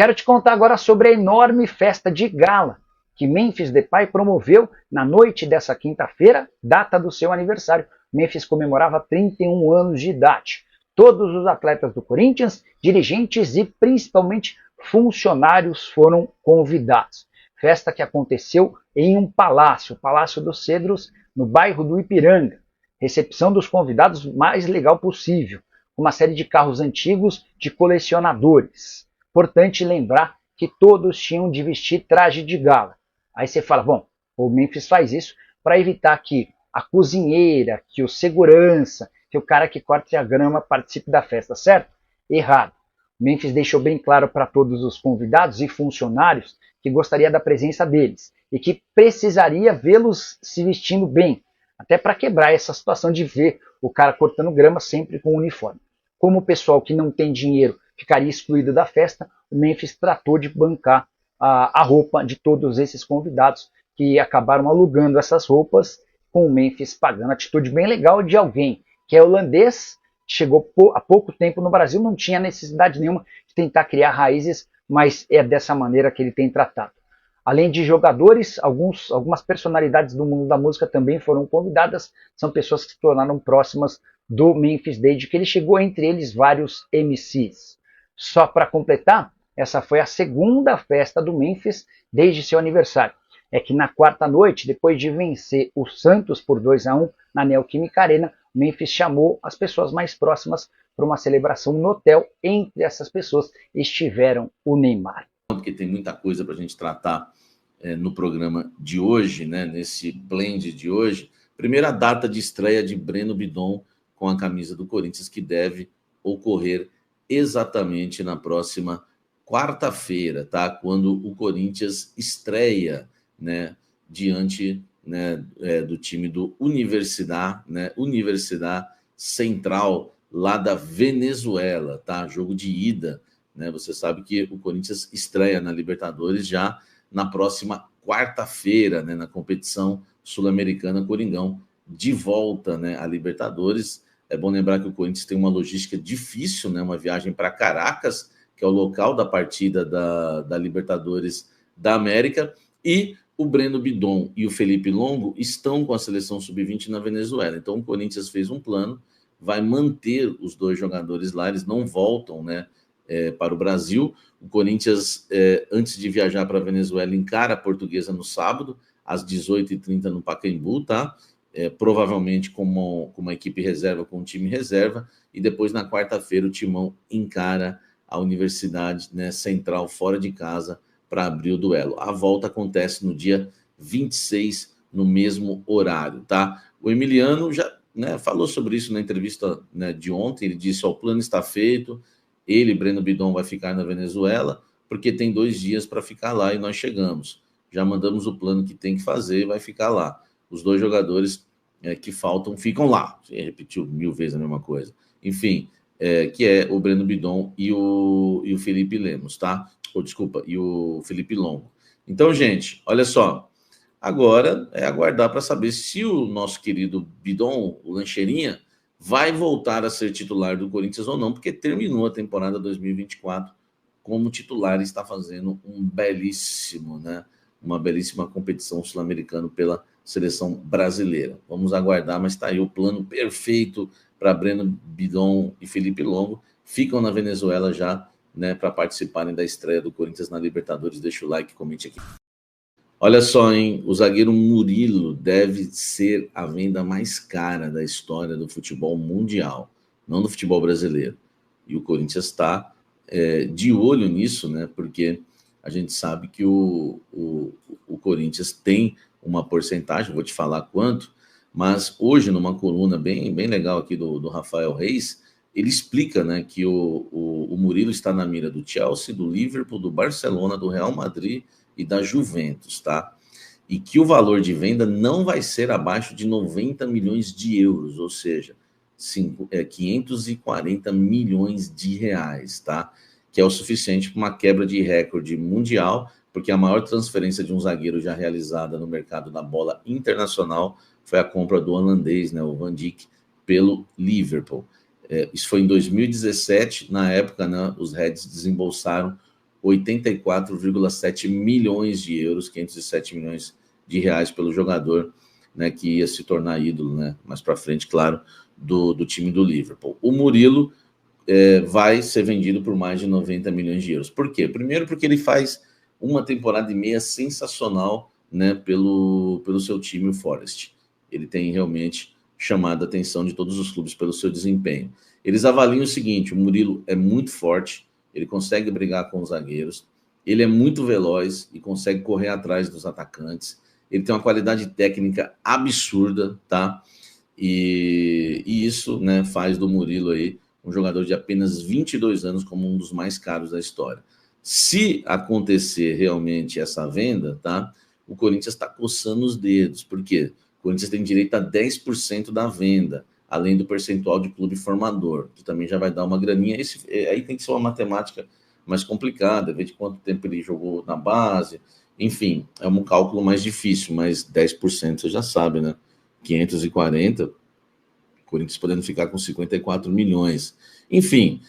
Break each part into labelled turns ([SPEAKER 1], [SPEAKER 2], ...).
[SPEAKER 1] Quero te contar agora sobre a enorme festa de gala que Memphis Depay promoveu na noite dessa quinta-feira, data do seu aniversário. Memphis comemorava 31 anos de idade. Todos os atletas do Corinthians, dirigentes e principalmente funcionários foram convidados. Festa que aconteceu em um palácio, o Palácio dos Cedros, no bairro do Ipiranga. Recepção dos convidados mais legal possível, uma série de carros antigos de colecionadores. Importante lembrar que todos tinham de vestir traje de gala. Aí você fala, bom, o Memphis faz isso para evitar que a cozinheira, que o segurança, que o cara que corta a grama participe da festa, certo? Errado. O Memphis deixou bem claro para todos os convidados e funcionários que gostaria da presença deles e que precisaria vê-los se vestindo bem, até para quebrar essa situação de ver o cara cortando grama sempre com uniforme. Como o pessoal que não tem dinheiro ficaria excluído da festa, o Memphis tratou de bancar a roupa de todos esses convidados que acabaram alugando essas roupas, com o Memphis pagando. Atitude bem legal de alguém que é holandês, chegou há pouco tempo no Brasil, não tinha necessidade nenhuma de tentar criar raízes, mas é dessa maneira que ele tem tratado. Além de jogadores, algumas personalidades do mundo da música também foram convidadas, são pessoas que se tornaram próximas do Memphis desde que ele chegou, entre eles vários MCs. Só para completar, essa foi a segunda festa do Memphis desde seu aniversário. É que na quarta noite, depois de vencer o Santos por 2-1 na Neoquímica Arena, o Memphis chamou as pessoas mais próximas para uma celebração no hotel. Entre essas pessoas estiveram o Neymar.
[SPEAKER 2] Porque tem muita coisa para a gente tratar no programa de hoje, né, nesse blend de hoje. Primeira data de estreia de Breno Bidon com a camisa do Corinthians, que deve ocorrer exatamente na próxima quarta-feira, tá? Quando o Corinthians estreia, né, diante, né, do time do Universidad, né, Universidad Central, lá da Venezuela, tá? Jogo de ida, né? Você sabe que o Corinthians estreia na Libertadores já na próxima quarta-feira, né, na competição sul-americana Coringão, de volta, né, à Libertadores. É bom lembrar que o Corinthians tem uma logística difícil, né, uma viagem para Caracas, que é o local da partida da Libertadores da América, e o Breno Bidon e o Felipe Longo estão com a seleção sub-20 na Venezuela. Então o Corinthians fez um plano, vai manter os dois jogadores lá, eles não voltam, né, para o Brasil. O Corinthians, antes de viajar para a Venezuela, encara a Portuguesa no sábado, às 18h30 no Pacaembu, tá? Provavelmente com uma equipe reserva, com um time reserva, e depois na quarta-feira o Timão encara a Universidade, né, Central fora de casa para abrir o duelo. A volta acontece no dia 26, no mesmo horário, tá? O Emiliano já, né, falou sobre isso na entrevista, né, de ontem. Ele disse: o plano está feito, ele, Breno Bidon, vai ficar na Venezuela, porque tem 2 dias para ficar lá e nós chegamos. Já mandamos o plano que tem que fazer e vai ficar lá. Os 2 jogadores que faltam ficam lá. Ele repetiu 1000 vezes a mesma coisa. Enfim, que é o Breno Bidon e o Felipe Lemos, tá? Desculpa, e o Felipe Longo. Então, gente, olha só. Agora é aguardar para saber se o nosso querido Bidon, o Lancheirinha, vai voltar a ser titular do Corinthians ou não, porque terminou a temporada 2024 como titular e está fazendo um belíssimo, né, uma belíssima competição sul-americana pela seleção brasileira. Vamos aguardar, mas está aí o plano perfeito para Breno Bidon e Felipe Longo. Ficam na Venezuela já, né, para participarem da estreia do Corinthians na Libertadores. Deixa o like, comente aqui. Olha só, hein? O zagueiro Murilo deve ser a venda mais cara da história do futebol mundial, não do futebol brasileiro. E o Corinthians está de olho nisso, né? Porque a gente sabe que o Corinthians tem uma porcentagem, vou te falar quanto, mas hoje, numa coluna bem legal aqui do Rafael Reis, ele explica, né, que o Murilo está na mira do Chelsea, do Liverpool, do Barcelona, do Real Madrid e da Juventus, tá? E que o valor de venda não vai ser abaixo de 90 milhões de euros, ou seja, 540 milhões de reais, tá? Que é o suficiente para uma quebra de recorde mundial, porque a maior transferência de um zagueiro já realizada no mercado da bola internacional foi a compra do holandês, né, o Van Dijk, pelo Liverpool. Isso foi em 2017, na época, né, os Reds desembolsaram 84,7 milhões de euros, 507 milhões de reais pelo jogador, né, que ia se tornar ídolo, né, mais para frente, claro, do time do Liverpool. O Murilo vai ser vendido por mais de 90 milhões de euros. Por quê? Primeiro porque ele faz uma temporada e meia sensacional, né, pelo seu time, o Forest. Ele tem realmente chamado a atenção de todos os clubes pelo seu desempenho. Eles avaliam o seguinte: o Murilo é muito forte, ele consegue brigar com os zagueiros, ele é muito veloz e consegue correr atrás dos atacantes, ele tem uma qualidade técnica absurda, tá? E isso, né, faz do Murilo aí um jogador de apenas 22 anos como um dos mais caros da história. Se acontecer realmente essa venda, tá? O Corinthians está coçando os dedos. Por quê? O Corinthians tem direito a 10% da venda, além do percentual de clube formador, que também já vai dar uma graninha. Aí tem que ser uma matemática mais complicada, ver de quanto tempo ele jogou na base. Enfim, é um cálculo mais difícil, mas 10% você já sabe, né? 540, o Corinthians podendo ficar com 54 milhões. Enfim,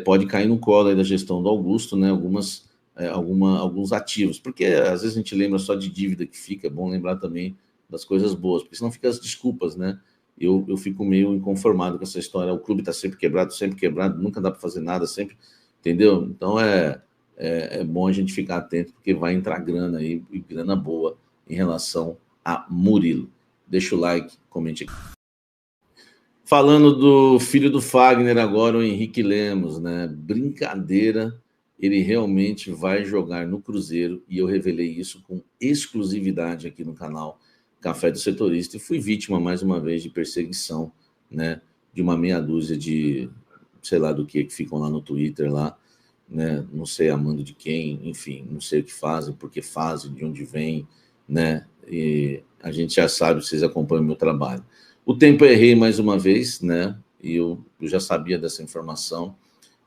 [SPEAKER 2] pode cair no colo aí da gestão do Augusto, né? Alguns ativos, porque às vezes a gente lembra só de dívida que fica, é bom lembrar também das coisas boas, porque senão fica as desculpas, né? Eu fico meio inconformado com essa história, o clube está sempre quebrado, nunca dá para fazer nada, sempre, entendeu? Então é bom a gente ficar atento, porque vai entrar grana aí, e grana boa, em relação a Murilo. Deixa o like, comente aqui. Falando do filho do Fagner agora, o Henrique Lemos, né? Brincadeira, ele realmente vai jogar no Cruzeiro, e eu revelei isso com exclusividade aqui no canal Café do Setorista, e fui vítima, mais uma vez, de perseguição, né? De uma meia dúzia de, sei lá do que ficam lá no Twitter, lá, né? Não sei a mando de quem, enfim, não sei o que fazem, por que fazem, de onde vem, né? E a gente já sabe, vocês acompanham o meu trabalho. O tempo eu errei mais uma vez, né? E eu já sabia dessa informação,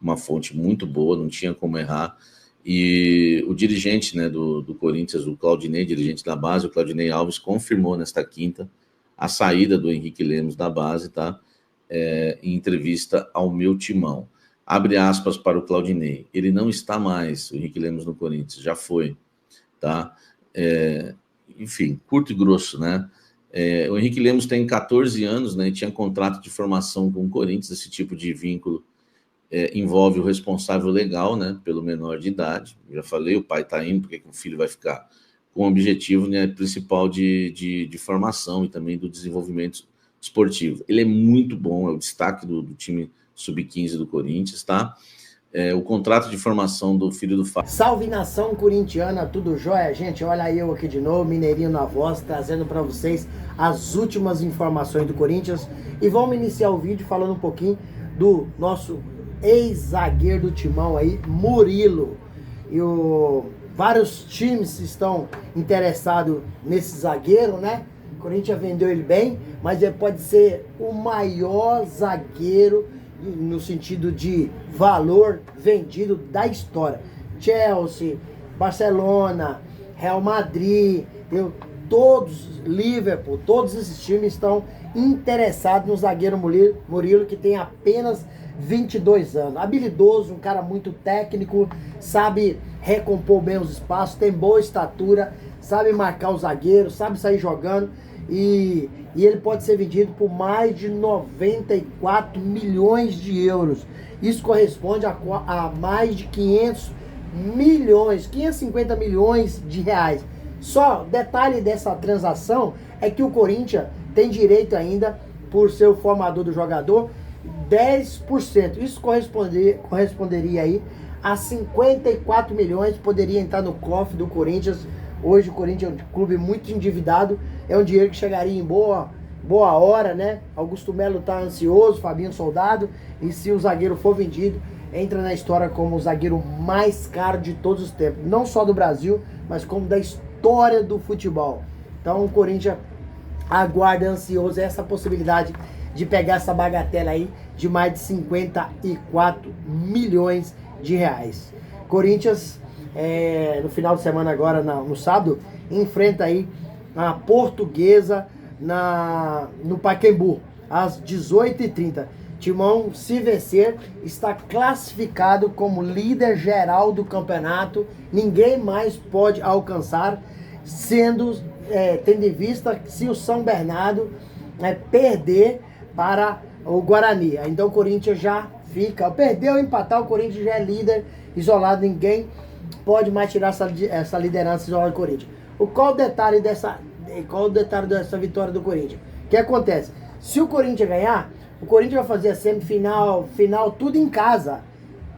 [SPEAKER 2] uma fonte muito boa, não tinha como errar. E o dirigente, né, do Corinthians, o Claudinei, dirigente da base, o Claudinei Alves, confirmou nesta quinta a saída do Henrique Lemos da base, tá? Em entrevista ao Meu Timão. Abre aspas para o Claudinei. Ele não está mais, o Henrique Lemos, no Corinthians, já foi, tá? Enfim, curto e grosso, né? O Henrique Lemos tem 14 anos, né, e tinha contrato de formação com o Corinthians. Esse tipo de vínculo envolve o responsável legal, né, pelo menor de idade. Eu já falei, o pai está indo, porque o filho vai ficar com o objetivo, né, principal de formação e também do desenvolvimento esportivo. Ele é muito bom, é o destaque do time sub-15 do Corinthians, tá? O contrato de formação do filho do Fábio.
[SPEAKER 3] Salve nação corintiana, tudo jóia? Gente, olha eu aqui de novo, Mineirinho na voz, trazendo para vocês as últimas informações do Corinthians. E vamos iniciar o vídeo falando um pouquinho do nosso ex-zagueiro do Timão aí, Murilo. E vários times estão interessados nesse zagueiro, né? O Corinthians vendeu ele bem, mas ele pode ser o maior zagueiro no sentido de valor vendido da história. Chelsea, Barcelona, Real Madrid, Liverpool, todos esses times estão interessados no zagueiro Murilo, que tem apenas 22 anos. Habilidoso, um cara muito técnico, sabe recompor bem os espaços, tem boa estatura, sabe marcar o zagueiro, sabe sair jogando. E ele pode ser vendido por mais de 94 milhões de euros. Isso corresponde a mais de 550 milhões de reais. Só detalhe dessa transação é que o Corinthians tem direito ainda, por ser o formador do jogador, 10%. Isso corresponderia aí a 54 milhões, poderia entrar no cofre do Corinthians. Hoje o Corinthians é um clube muito endividado, é um dinheiro que chegaria em boa hora, né? Augusto Melo tá ansioso, Fabinho Soldado, e se o zagueiro for vendido, entra na história como o zagueiro mais caro de todos os tempos, não só do Brasil, mas como da história do futebol. Então o Corinthians aguarda ansioso essa possibilidade de pegar essa bagatela aí de mais de 54 milhões de reais. Corinthians, no final de semana agora, no sábado, enfrenta aí a Portuguesa no Pacaembu, às 18h30. Timão, se vencer, está classificado como líder geral do campeonato. Ninguém mais pode alcançar, tendo em vista se o São Bernardo perder para o Guarani. Então o Corinthians já fica, perdeu ou empatar, o Corinthians já é líder isolado, ninguém pode mais tirar essa liderança isolada do Corinthians. Qual o detalhe dessa vitória do Corinthians? O que acontece? Se o Corinthians ganhar, o Corinthians vai fazer a semifinal, final, tudo em casa.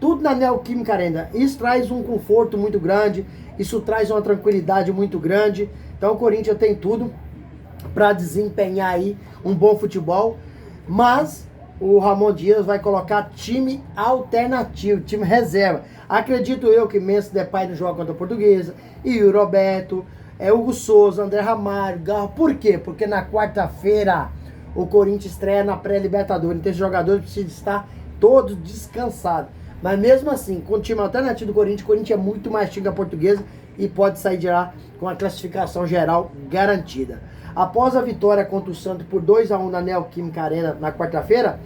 [SPEAKER 3] Tudo na Neoquímica Arena. Isso traz um conforto muito grande, isso traz uma tranquilidade muito grande. Então o Corinthians tem tudo para desempenhar aí um bom futebol. Mas o Ramon Dias vai colocar time alternativo, time reserva. Acredito eu que Memphis Depay não joga contra a Portuguesa, e o Roberto, Hugo Souza, André Ramalho, Garro. Por quê? Porque na quarta-feira o Corinthians estreia na pré-Libertadores. Então os jogadores precisam estar todos descansados. Mas mesmo assim, com o time alternativo do Corinthians, o Corinthians é muito mais time que a Portuguesa e pode sair de lá com a classificação geral garantida. Após a vitória contra o Santos por 2-1 na Neoquímica Arena na quarta-feira,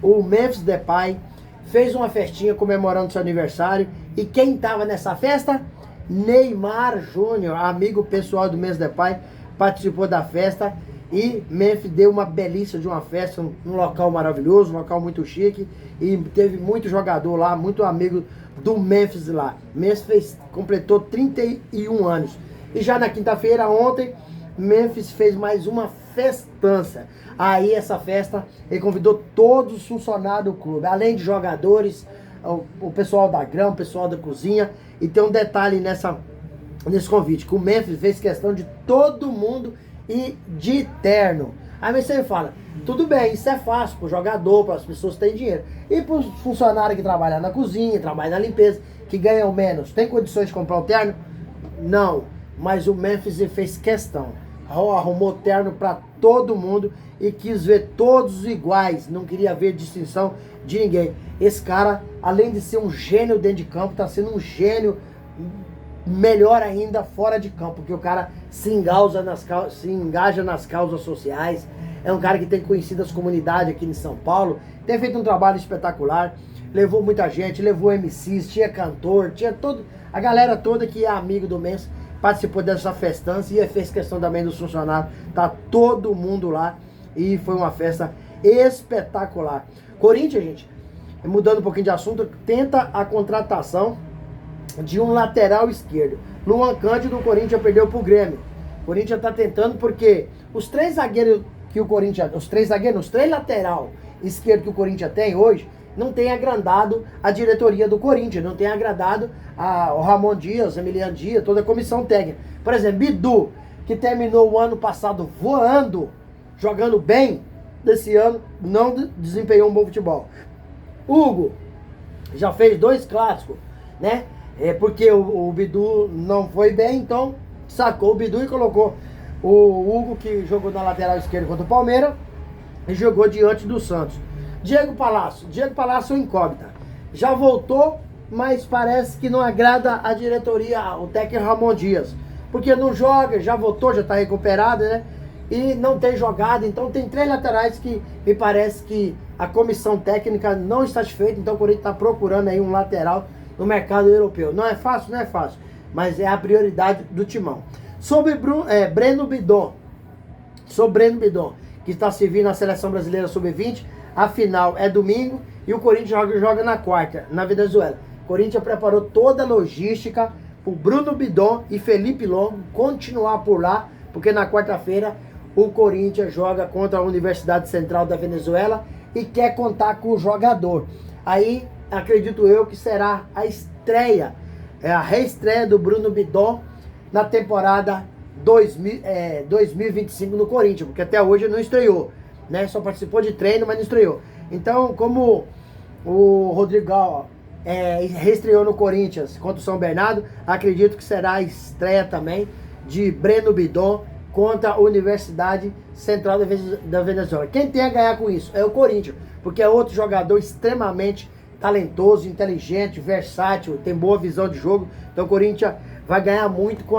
[SPEAKER 3] o Memphis Depay fez uma festinha comemorando seu aniversário. E quem estava nessa festa? Neymar Júnior, amigo pessoal do Memphis Depay, participou da festa. E Memphis deu uma belíssima de uma festa, um local maravilhoso, um local muito chique. E teve muito jogador lá, muito amigo do Memphis lá. Memphis completou 31 anos. E já na quinta-feira, ontem, Memphis fez mais uma festança. Aí essa festa, ele convidou todos os funcionários do clube, além de jogadores, o pessoal da grama, o pessoal da cozinha. E tem um detalhe nesse convite, que o Memphis fez questão de todo mundo e de terno. Aí você fala, tudo bem, isso é fácil para o jogador, para as pessoas que têm dinheiro. E para os funcionários que trabalham na cozinha, trabalham na limpeza, que ganham menos, tem condições de comprar o terno? Não, mas o Memphis fez questão. Arrumou terno para todo mundo e quis ver todos iguais, não queria ver distinção de ninguém. Esse cara, além de ser um gênio dentro de campo, está sendo um gênio melhor ainda fora de campo, porque o cara se engaja nas causas sociais. É um cara que tem conhecido as comunidades aqui em São Paulo, tem feito um trabalho espetacular, levou muita gente, levou MCs, tinha cantor, tinha a galera toda que é amigo do Memphis, participou dessa festança e fez questão também dos funcionários, tá todo mundo lá e foi uma festa espetacular. Corinthians, gente, mudando um pouquinho de assunto, tenta a contratação de um lateral esquerdo. Luan Cândido, o Corinthians perdeu pro Grêmio. O Corinthians tá tentando porque os três zagueiros que o Corinthians, os três lateral esquerdo que o Corinthians tem hoje, não tem agradado a diretoria do Corinthians, não tem agradado o Ramon Dias, Emiliano Dias, toda a comissão técnica. Por exemplo, Bidu, que terminou o ano passado voando, jogando bem, desse ano não desempenhou um bom futebol. Hugo já fez 2 clássicos, né? Porque o Bidu não foi bem, então sacou o Bidu e colocou o Hugo, que jogou na lateral esquerda contra o Palmeiras e jogou diante do Santos. Diego Palácio incógnita. Já voltou, mas parece que não agrada a diretoria, o técnico Ramon Dias. Porque não joga, já voltou, já está recuperado, né? E não tem jogado. Então tem 3 laterais que me parece que a comissão técnica não está satisfeita. Então o Corinthians está procurando aí um lateral no mercado europeu. Não é fácil, mas é a prioridade do Timão. Sobre Breno Bidon, que está servindo na Seleção Brasileira Sub-20, a final é domingo e o Corinthians joga na quarta, na Venezuela. O Corinthians preparou toda a logística para o Bruno Bidon e Felipe Longo continuar por lá, porque na quarta-feira o Corinthians joga contra a Universidade Central da Venezuela e quer contar com o jogador. Aí acredito eu que será a reestreia do Bruno Bidon na temporada 2025 no Corinthians, porque até hoje não estreou, né? Só participou de treino, mas não estreou. Então, como o Rodrigo reestreou no Corinthians contra o São Bernardo, acredito que será a estreia também de Breno Bidon contra a Universidade Central da Venezuela. Quem tem a ganhar com isso é o Corinthians, porque é outro jogador extremamente talentoso, inteligente, versátil, tem boa visão de jogo. Então o Corinthians vai ganhar muito com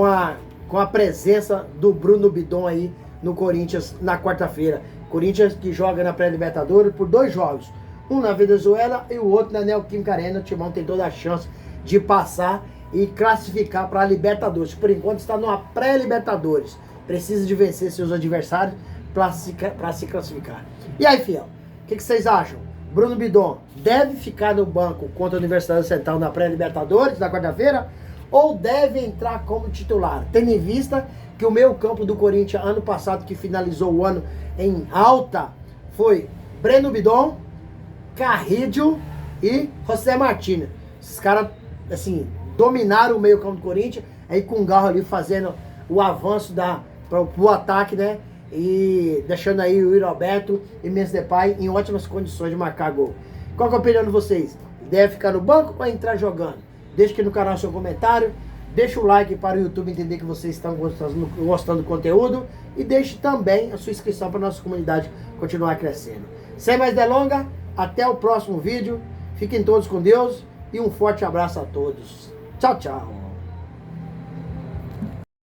[SPEAKER 3] a presença do Bruno Bidon aí no Corinthians na quarta-feira. Corinthians que joga na pré-libertadores por 2 jogos. Um na Venezuela e o outro na Neoquímica Arena. O Timão tem toda a chance de passar e classificar para a Libertadores. Por enquanto está numa pré-Libertadores. Precisa de vencer seus adversários para se classificar. E aí, fiel? O que vocês acham? Bruno Bidon deve ficar no banco contra a Universidade Central na pré-Libertadores na quarta-feira? Ou deve entrar como titular? Tendo em vista que o meio campo do Corinthians ano passado, que finalizou o ano em alta, foi Breno Bidon, Carrillo e José Martínez. Esses caras, assim, dominaram o meio campo do Corinthians, aí com o Garro ali fazendo o avanço pro ataque, né? E deixando aí o Roberto e Memphis Depay em ótimas condições de marcar gol. Qual que é a opinião de vocês? Deve ficar no banco ou entrar jogando? Deixa aqui no canal seu comentário, deixa o like para o YouTube entender que vocês estão gostando do conteúdo e deixe também a sua inscrição para a nossa comunidade continuar crescendo. Sem mais delongas, até o próximo vídeo. Fiquem todos com Deus e um forte abraço a todos. Tchau, tchau.